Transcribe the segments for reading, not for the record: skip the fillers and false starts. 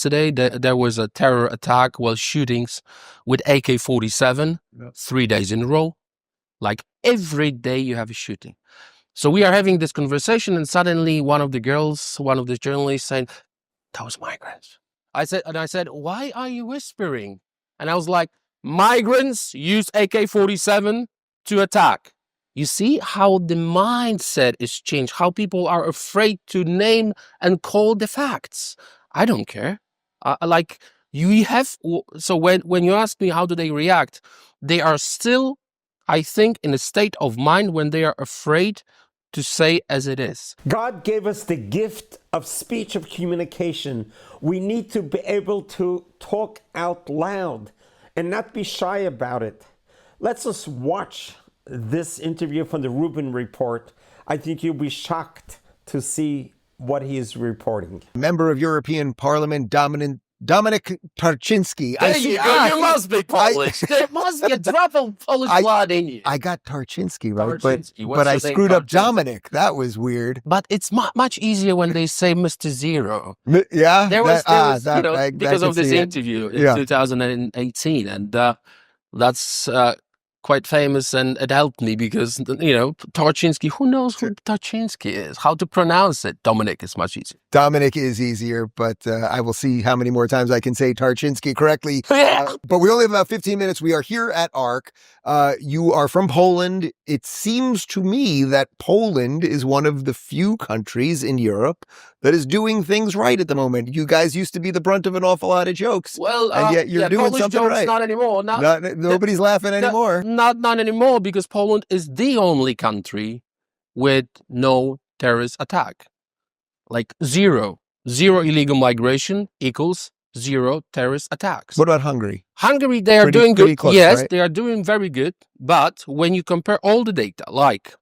yesterday. There was a terror attack, shootings with AK-47, 3 days in a row. Like every day you have a shooting. So we are having this conversation, and suddenly one of the journalists saying, "That was migrants." I said, "Why are you whispering?" And I was like, "Migrants use AK-47 to attack." You see how the mindset is changed, how people are afraid to name and call the facts. I don't care. So when you ask me how do they react, they are still, I think, in a state of mind when they are afraid to say as it is. God gave us the gift of speech, of communication. We need to be able to talk out loud and not be shy about it. Let's just watch this interview from the Rubin Report. I think you'll be shocked to see what he is reporting. Member of European Parliament, Dominic Tarczynski. There you go. You must be Polish. There must be a drop of Polish blood in you. I got Tarczynski right, Tarczynski. but I screwed up Dominic. That was weird. But it's much easier when they say Mr. Zero. Yeah? Because of this interview in 2018. And that's quite famous, and it helped me because, Tarczynski, who knows who Tarczynski is? How to pronounce it? Dominic is much easier. Dominic is easier, but I will see how many more times I can say Tarczynski correctly. Yeah. But we only have about 15 minutes. We are here at ARC. You are from Poland. It seems to me that Poland is one of the few countries in Europe that is doing things right at the moment. You guys used to be the brunt of an awful lot of jokes. Well, and yet you're doing Polish something jokes, right. Not anymore. Nobody's laughing anymore. Not anymore, because Poland is the only country with no terrorist attack. Like zero illegal migration equals zero terrorist attacks. What about Hungary? Hungary, they are doing good. Close, yes, right? They are doing very good. But when you compare all the data, like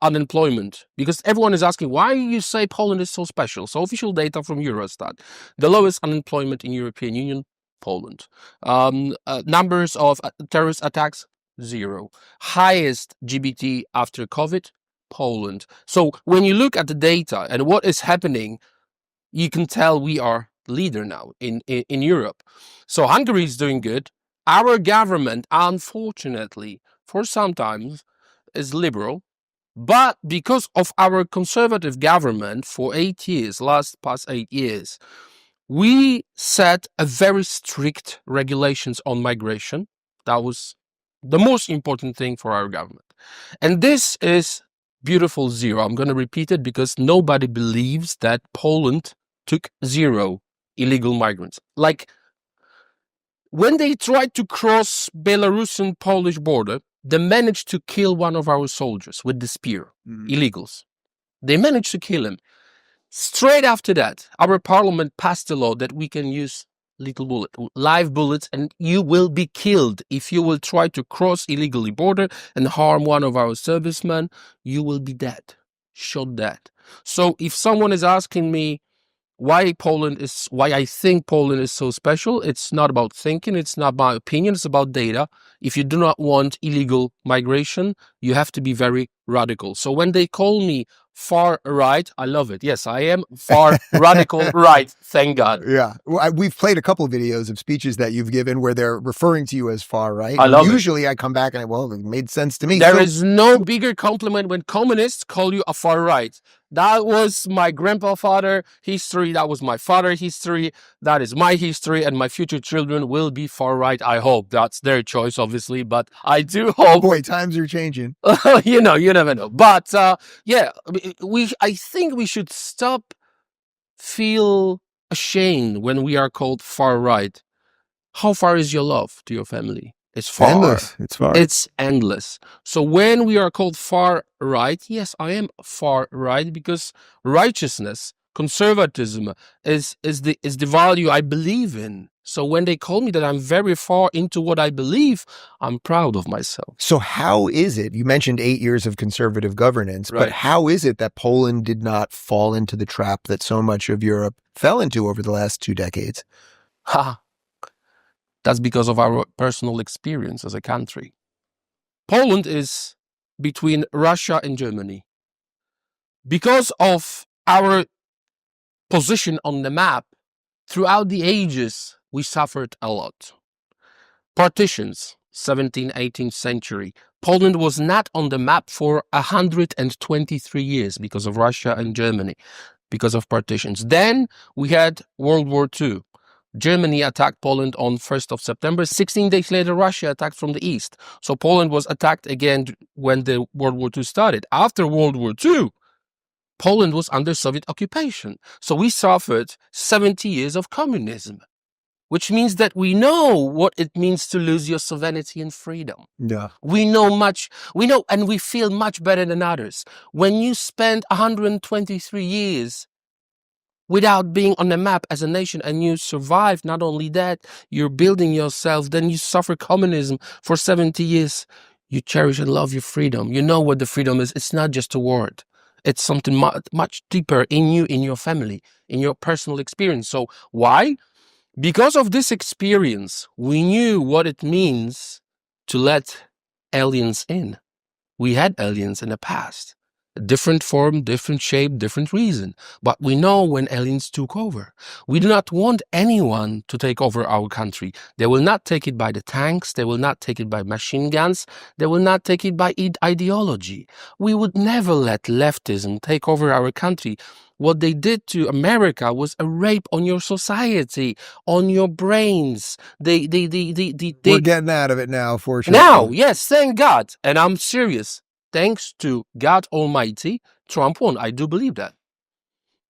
unemployment, because everyone is asking, why you say Poland is so special? So official data from Eurostat, the lowest unemployment in European Union, Poland. Numbers of terrorist attacks, zero. Highest GBT after COVID, Poland. So when you look at the data and what is happening, you can tell we are leader now in Europe. So Hungary is doing good. Our government, unfortunately, for sometimes is liberal, but because of our conservative government for 8 years, past 8 years, we set a very strict regulations on migration. That was the most important thing for our government. And this is beautiful zero. I'm going to repeat it because nobody believes that Poland took zero illegal migrants. Like when they tried to cross Belarusian-Polish border, they managed to kill one of our soldiers with the spear, illegals. They managed to kill him. Straight after that, our parliament passed a law that we can use live bullets, and you will be killed if you will try to cross illegally border and harm one of our servicemen. You will be dead, shot dead. So if someone is asking me why I think Poland is so special, it's not about thinking, it's not my opinion, it's about data. If you do not want illegal migration, you have to be very radical. So when they call me far right, I love it. Yes, I am far radical right, thank God. Yeah. Well, we've played a couple of videos of speeches that you've given where they're referring to you as far right. I love it. Usually I come back and it made sense to me. There is no bigger compliment when communists call you a far right. That was my grandfather history. That was my father history. That is my history, and my future children will be far right. I hope. That's their choice, obviously, but I do hope. Boy, times are changing. You never know. But I think we should stop feel ashamed when we are called far right. How far is your love to your family? It's far. Endless. It's far. It's endless. So when we are called far right, yes, I am far right because righteousness, conservatism is the value I believe in. So when they call me that I'm very far into what I believe, I'm proud of myself. So how is it, you mentioned 8 years of conservative governance, Right. but how is it that Poland did not fall into the trap that so much of Europe fell into over the last 2 decades? That's because of our personal experience as a country. Poland is between Russia and Germany. Because of our position on the map, Throughout the ages, we suffered a lot. Partitions, 17th, 18th century. Poland was not on the map for 123 years because of Russia and Germany, because of partitions. Then we had World War II. Germany attacked Poland on 1st of September. 16 days later, Russia attacked from the east. So Poland was attacked again when the World War II started. After World War II, Poland was under Soviet occupation. So we suffered 70 years of communism, which means that we know what it means to lose your sovereignty and freedom. Yeah. We know, and we feel much better than others. When you spend 123 years without being on the map as a nation and you survive, not only that, you're building yourself, then you suffer communism for 70 years. You cherish and love your freedom. You know what the freedom is. It's not just a word. It's something much deeper in you, in your family, in your personal experience. So why? Because of this experience, we knew what it means to let aliens in. We had aliens in the past. Different form, different shape, different reason. But we know when aliens took over. We do not want anyone to take over our country. They will not take it by the tanks. They will not take it by machine guns. They will not take it by ideology. We would never let leftism take over our country. What they did to America was a rape on your society, on your brains. We're getting out of it now, fortunately. Now, yes, thank God. And I'm serious. Thanks to God Almighty, Trump won. I do believe that.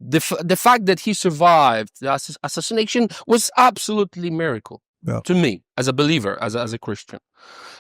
The fact that he survived the assassination was absolutely a miracle to me as a believer, as a Christian.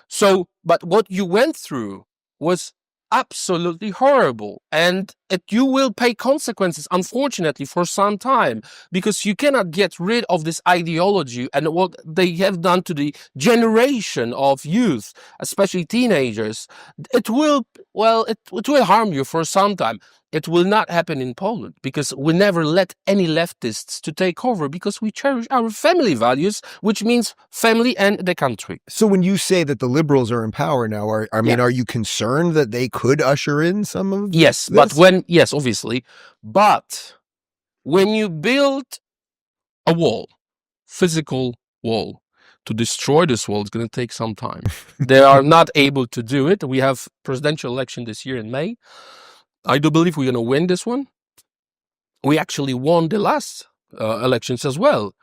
So, but what you went through was absolutely horrible, and you will pay consequences, unfortunately, for some time, because you cannot get rid of this ideology and what they have done to the generation of youth, especially teenagers. It will harm you for some time. It will not happen in Poland because we never let any leftists to take over because we cherish our family values, which means family and the country. So when you say that the liberals are in power now, are you concerned that they could usher in some of Yes, this? Yes, obviously. But when you build a wall, physical wall, to destroy this wall, it's going to take some time. They are not able to do it. We have presidential election this year in May. I do believe we're going to win this one. We actually won the last elections as well,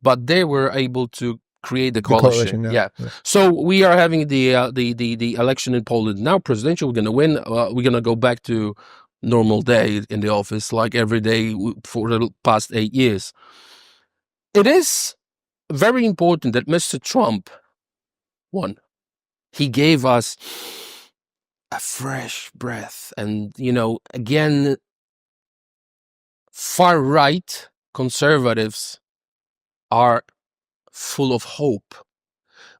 but they were able to create the coalition. Yeah. So we are having the election in Poland now. Presidential, we're going to win. We're going to go back to normal day in the office like every day for the past 8 years. It is very important that Mr. Trump won. He gave us a fresh breath, and again, far right conservatives are full of hope.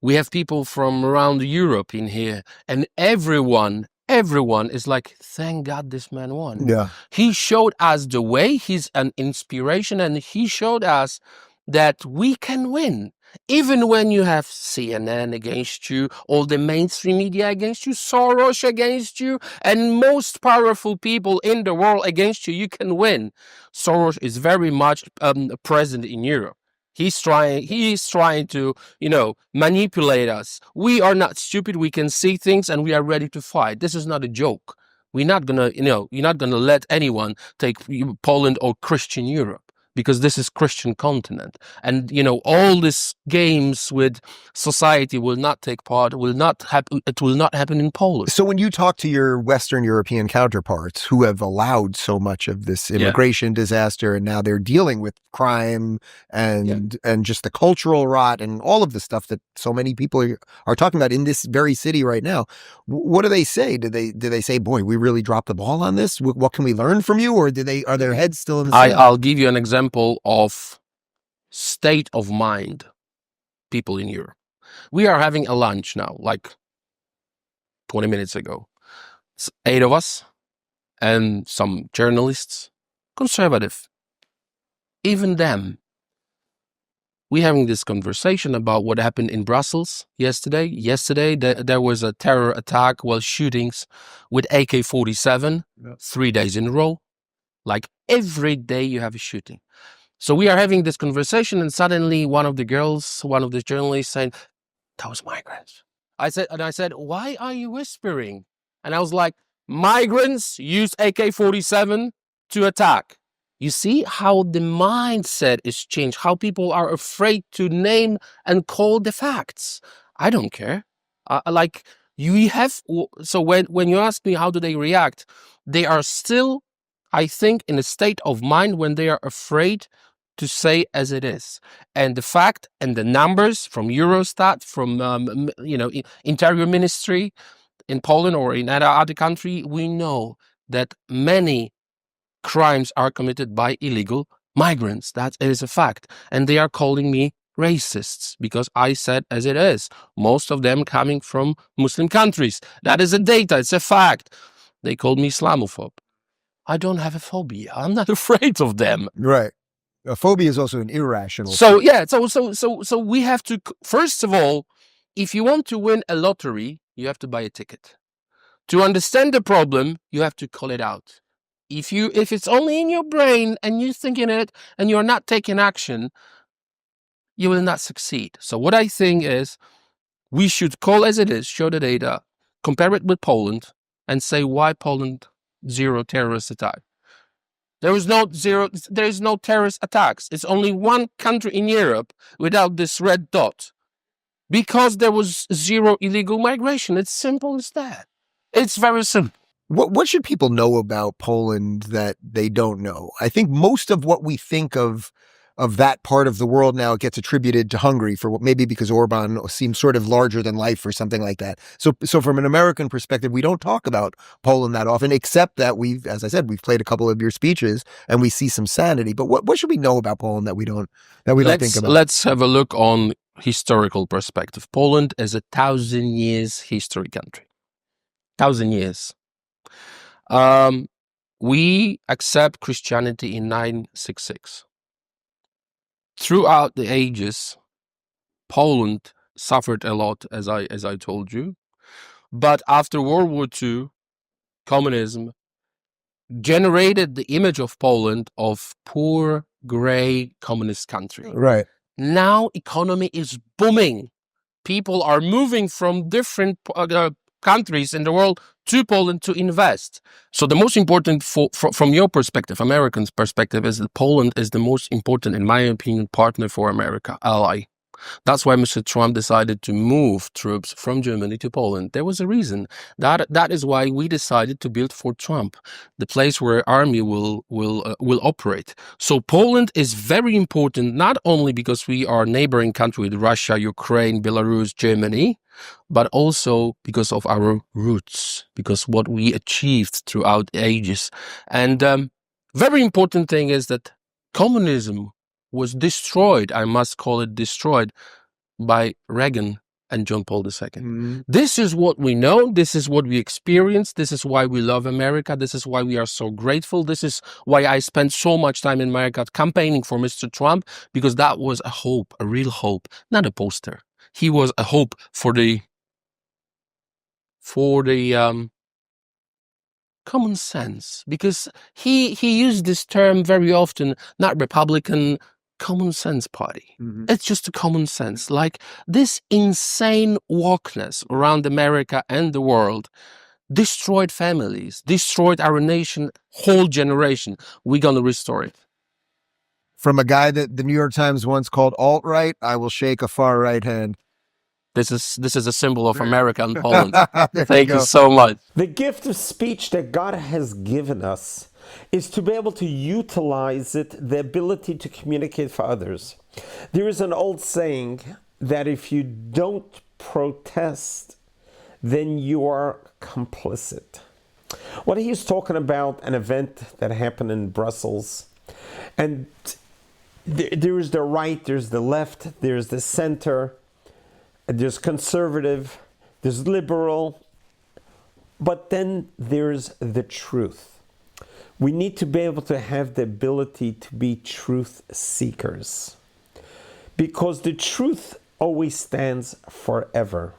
We have people from around Europe in here, and everyone is like, thank God this man won. Yeah. He showed us the way. He's an inspiration, and he showed us that we can win. Even when you have CNN against you, all the mainstream media against you, Soros against you, and most powerful people in the world against you, you can win. Soros is very much present in Europe. He is trying to, manipulate us. We are not stupid. We can see things and we are ready to fight. This is not a joke. We're not gonna, you're not gonna let anyone take Poland or Christian Europe, because this is Christian continent. And, all these games with society will not take part, it will not happen in Poland. So when you talk to your Western European counterparts who have allowed so much of this immigration disaster, and now they're dealing with crime and just the cultural rot and all of the stuff that so many people are talking about in this very city right now, what do they say? Do they say, boy, we really dropped the ball on this? What can we learn from you? Or are their heads still in the sand? I'll give you an example of state of mind people in Europe. We are having a lunch now, like 20 minutes ago. It's 8 of us and some journalists, conservative. Even them. We're having this conversation about what happened in Brussels yesterday. Yesterday, there was a terror attack, shootings with AK-47, 3 days in a row. Like every day you have a shooting. So we are having this conversation, and suddenly one of the journalists saying, that was migrants. I said, why are you whispering? And I was like, migrants use AK-47 to attack. You see how the mindset is changed, how people are afraid to name and call the facts. I don't care. So when you ask me how do they react, they are still, I think, in a state of mind when they are afraid to say as it is. And the fact and the numbers from Eurostat, from Interior Ministry in Poland or in other country, we know that many crimes are committed by illegal migrants. That is a fact. And they are calling me racists because I said as it is. Most of them coming from Muslim countries. That is a data. It's a fact. They called me Islamophobe. I don't have a phobia. I'm not afraid of them. Right. A phobia is also an irrational. So yeah, so we have to, first of all, if you want to win a lottery, you have to buy a ticket. To understand the problem, you have to call it out. If it's only in your brain and you're thinking it and you're not taking action, you will not succeed. So what I think is we should call as it is, show the data, compare it with Poland, and say why Poland zero terrorist attack. There is no terrorist attacks. It's only one country in Europe without this red dot. Because there was zero illegal migration. It's simple as that. It's very simple. What should people know about Poland that they don't know? I think most of what we think of that part of the world now gets attributed to Hungary maybe because Orban seems sort of larger than life or something like that. So from an American perspective, we don't talk about Poland that often, except that as I said, we've played a couple of your speeches and we see some sanity. But what should we know about Poland that we don't think about? Let's have a look on historical perspective. Poland is a 1,000 years history country. 1,000 years. We accept Christianity in 966. Throughout the ages, Poland suffered a lot, as I told you. But after World War II, communism generated the image of Poland of poor, gray, communist country. Right. Now economy is booming. People are moving from different countries in the world to Poland to invest. So the most important from your perspective, Americans' perspective, is that Poland is the most important, in my opinion, partner for America, ally. That's why Mr. Trump decided to move troops from Germany to Poland. There was a reason. That is why we decided to build Fort Trump, the place where army will operate. So Poland is very important, not only because we are a neighboring country with Russia, Ukraine, Belarus, Germany, but also because of our roots, because what we achieved throughout the ages. And very important thing is that communism was destroyed, I must call it destroyed, by Reagan and John Paul II. Mm-hmm. This is what we know, this is what we experience, this is why we love America, this is why we are so grateful, this is why I spent so much time in America campaigning for Mr. Trump, because that was a hope, a real hope, not a poster. He was a hope for the common sense, because he used this term very often, not Republican, common sense party. Mm-hmm. It's just a common sense. Like this insane wokeness around America and the world destroyed families, destroyed our nation, whole generation. We're going to restore it. From a guy that the New York Times once called alt-right, I will shake a far right hand. This is a symbol of America and Poland. Thank you so much. The gift of speech that God has given us is to be able to utilize it, the ability to communicate for others. There is an old saying that if you don't protest, then you are complicit. What he's talking about, an event that happened in Brussels, and there is the right, there's the left, there's the center, there's conservative, there's liberal, but then there's the truth. We need to be able to have the ability to be truth seekers, because the truth always stands forever.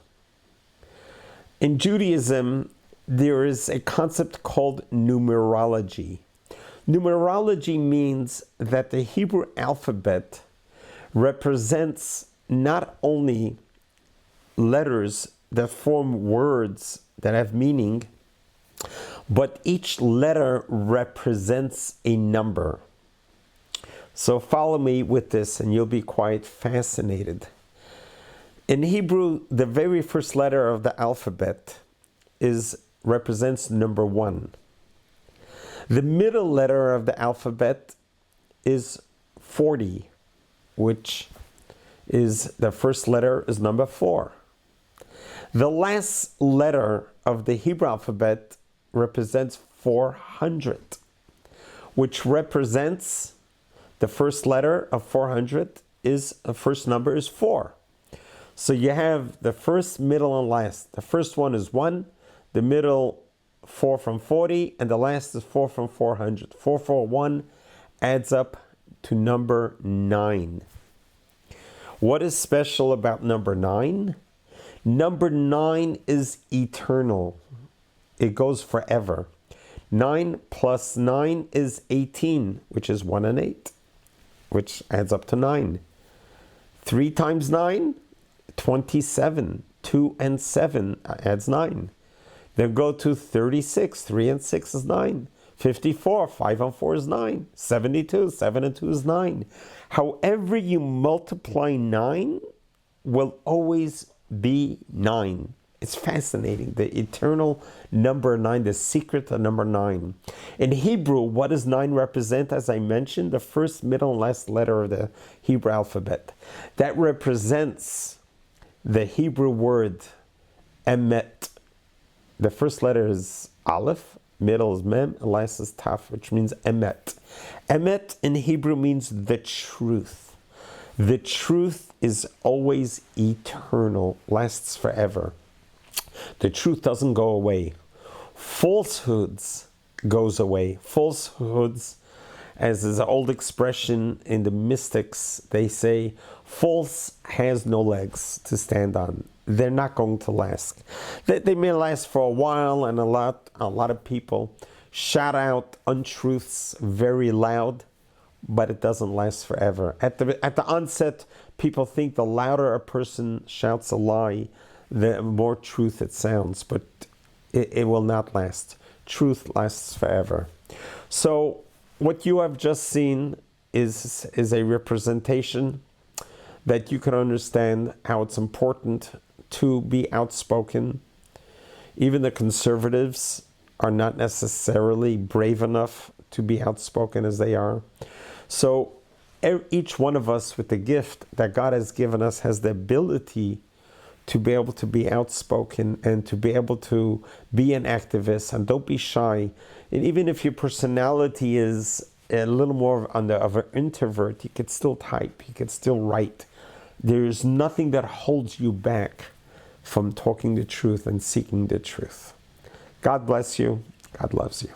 In Judaism, there is a concept called numerology. Numerology means that the Hebrew alphabet represents not only letters that form words that have meaning, but each letter represents a number. So follow me with this and you'll be quite fascinated. In Hebrew, the very first letter of the alphabet represents number 1. The middle letter of the alphabet is 40, which is the first letter is number 4. The last letter of the Hebrew alphabet represents 400, which represents the first letter of 400 is the first number is 4. So you have the first, middle, and last. The first one is 1, the middle 4 from 40, and the last is 4 from 400. 441 adds up to number 9. What is special about number 9? Number 9 is eternal. It goes forever. 9 plus 9 is 18, which is 1 and 8, which adds up to 9. 3 times 9, 27. 2 and 7 adds 9. Then go to 36. 3 and 6 is 9. 54. 5 and 4 is 9. 72. 7 and 2 is 9. However you multiply 9 will always be 9. It's fascinating. The eternal number 9, the secret of number 9. In Hebrew, what does 9 represent? As I mentioned, the first, middle, and last letter of the Hebrew alphabet. That represents the Hebrew word emet. The first letter is aleph, middle is mem, and last is taf, which means emet. Emet in Hebrew means the truth. The truth is always eternal, lasts forever. The truth doesn't go away. Falsehoods goes away. Falsehoods, as is an old expression in the mystics, they say, false has no legs to stand on. They're not going to last. They may last for a while, and a lot of people shout out untruths very loud, but it doesn't last forever. At the onset, people think the louder a person shouts a lie, the more truth it sounds, but it will not last. Truth lasts forever. So what you have just seen is a representation that you can understand how it's important to be outspoken. Even the conservatives are not necessarily brave enough to be outspoken as they are. So each one of us with the gift that God has given us has the ability to be able to be outspoken and to be able to be an activist, and don't be shy. And even if your personality is a little more of an introvert, you could still type, you could still write. There's nothing that holds you back from talking the truth and seeking the truth. God bless you. God loves you.